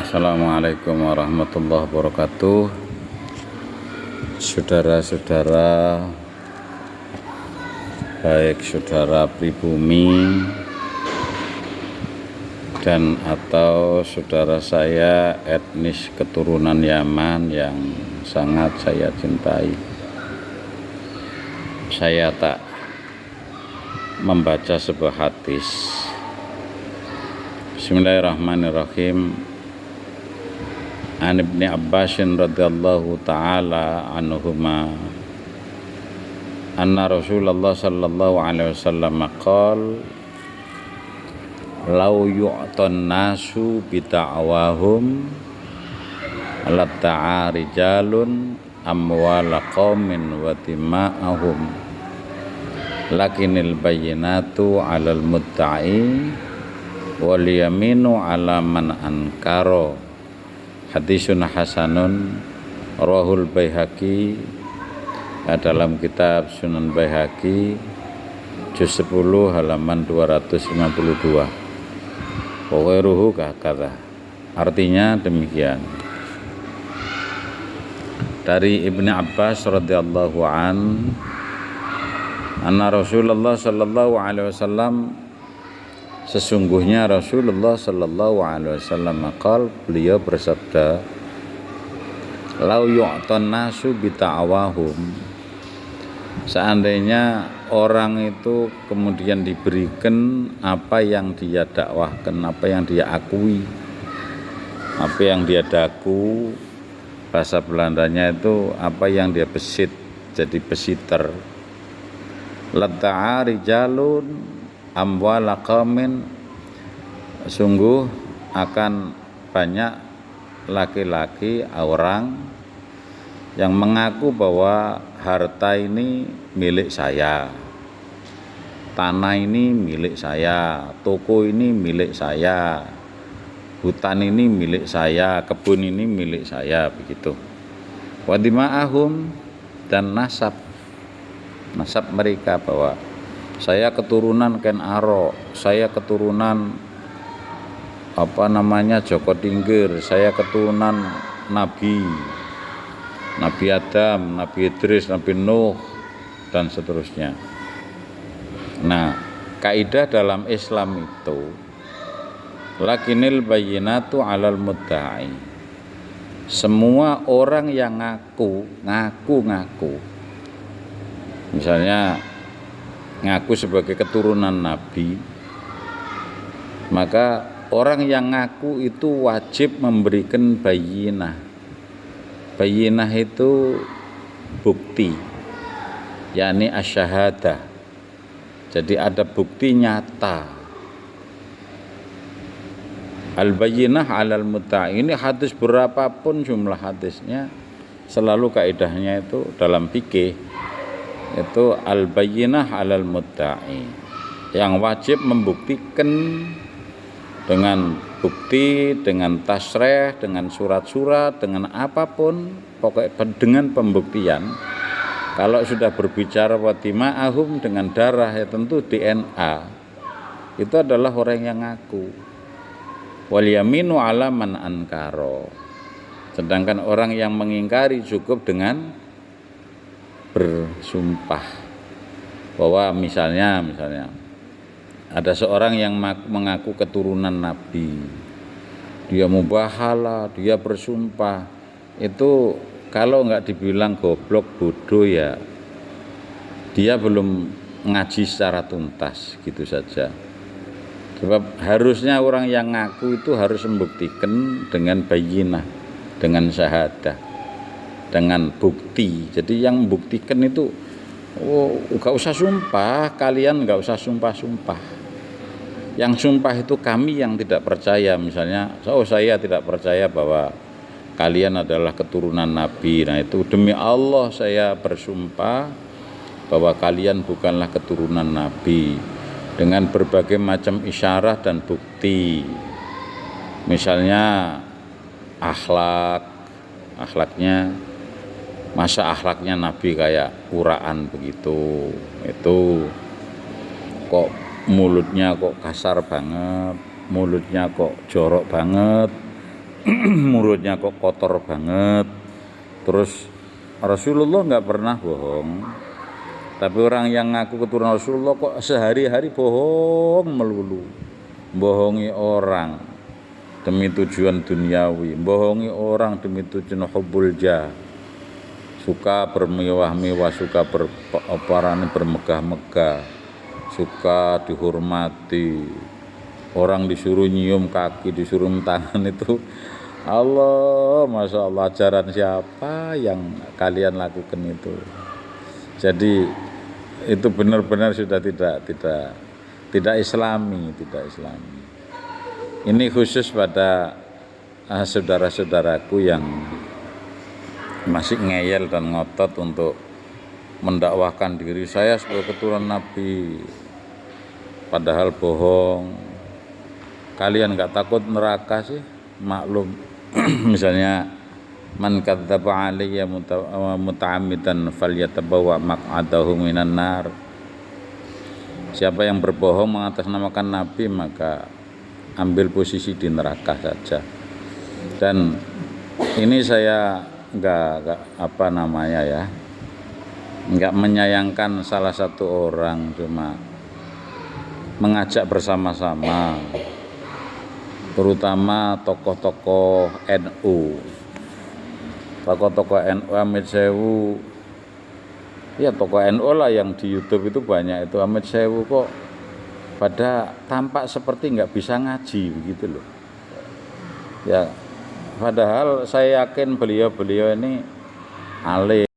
Assalamualaikum warahmatullahi wabarakatuh. Saudara-saudara, baik saudara pribumi dan atau saudara saya etnis keturunan Yaman yang sangat saya cintai, saya tak membaca sebuah hadis. Bismillahirrahmanirrahim. An Ibni Abbas radhiyallahu ta'ala anhuma anna Rasulullah sallallahu alaihi wasallam qala law yu'tan nasu bi ta'awahum latta'a rijalun amwala qaumin wa tima'ahum lakinil bayyinatu 'alal mudda'i wal yaminu 'ala man ankara. Hadisun hasanun Rahul Baihaqi dalam kitab Sunan Baihaqi juz 10 halaman 252. Wawairuhu kakada. Artinya demikian. Dari Ibni Abbas radhiyallahu anna Rasulullah sallallahu alaihi wasallam, sesungguhnya Rasulullah sallallahu alaihi wasallam beliau bersabda, lau yu'tan nasu bita'awahum, seandainya orang itu kemudian diberikan apa yang dia dakwahkan, apa yang dia akui, apa yang dia daku, bahasa Belandanya itu apa yang dia besit, jadi besiter. Lata'a rijalun amwala qaumin, sungguh akan banyak laki-laki orang yang mengaku bahwa harta ini milik saya, tanah ini milik saya, toko ini milik saya, hutan ini milik saya, kebun ini milik saya, begitu. Wadima'ahum, dan nasab mereka bahwa saya keturunan Ken Arok, saya keturunan Joko Tingkir, saya keturunan Nabi Adam, Nabi Idris, Nabi Nuh, dan seterusnya. Nah, kaidah dalam Islam itu lakinil bayyinatu 'alal mudda'i. Semua orang yang ngaku, misalnya ngaku sebagai keturunan Nabi, maka orang yang ngaku itu wajib memberikan bayyinah. Bayyinah itu bukti, yakni asyhadah. Jadi ada bukti nyata. Al-bayyinah 'alal mudda'i, ini hadis berapapun jumlah hadisnya, selalu kaidahnya itu dalam fikih itu al-bayyinah 'alal mudda'i, yang wajib membuktikan dengan bukti, dengan tasrih, dengan surat-surat, dengan apapun, pokoknya dengan pembuktian. Kalau sudah berbicara watima'ahum, dengan darah, ya tentu DNA, itu adalah orang yang ngaku. Wal yaminu 'ala man ankara, sedangkan orang yang mengingkari cukup dengan bersumpah bahwa misalnya ada seorang yang mengaku keturunan Nabi, dia mubahala, dia bersumpah, itu kalau nggak dibilang goblok, bodoh, ya dia belum ngaji secara tuntas, gitu saja. Sebab harusnya orang yang ngaku itu harus membuktikan dengan bayyinah, dengan syahadah, dengan bukti. Jadi yang membuktikan itu, gak usah sumpah, kalian gak usah sumpah-sumpah. Yang sumpah itu kami yang tidak percaya, misalnya, saya tidak percaya bahwa kalian adalah keturunan Nabi. Nah itu demi Allah saya bersumpah bahwa kalian bukanlah keturunan Nabi, dengan berbagai macam isyarat dan bukti. Misalnya akhlaknya, masa akhlaknya Nabi kayak uraan begitu, itu kok mulutnya kok kasar banget, mulutnya kok jorok banget, mulutnya kok kotor banget. Terus Rasulullah nggak pernah bohong, tapi orang yang ngaku keturunan Rasulullah kok sehari-hari bohong melulu, bohongi orang demi tujuan duniawi, bohongi orang demi tujuan hubbul jah, suka bermewah-mewah, suka bermegah-megah, suka dihormati, orang disuruh nyium kaki, disuruh tangan itu. Allah, masya Allah, ajaran siapa yang kalian lakukan itu? Jadi itu benar-benar sudah tidak islami, tidak islami. Ini khusus pada saudara-saudaraku yang masih ngeyel dan ngotot untuk mendakwahkan diri saya sebagai keturunan Nabi, padahal bohong. Kalian nggak takut neraka sih? Maklum. Misalnya man kadzdzaba alayya muta'ammidan falyatabawwa maq'adahu minan nar. Siapa yang berbohong mengatasnamakan Nabi maka ambil posisi di neraka saja. Dan ini saya enggak menyayangkan salah satu orang, cuma mengajak bersama-sama, terutama tokoh-tokoh NU, tokoh-tokoh NU Amit Sewu, ya tokoh NU lah yang di YouTube itu banyak itu. Amit Sewu kok pada tampak seperti nggak bisa ngaji begitu loh ya, padahal saya yakin beliau ini alim.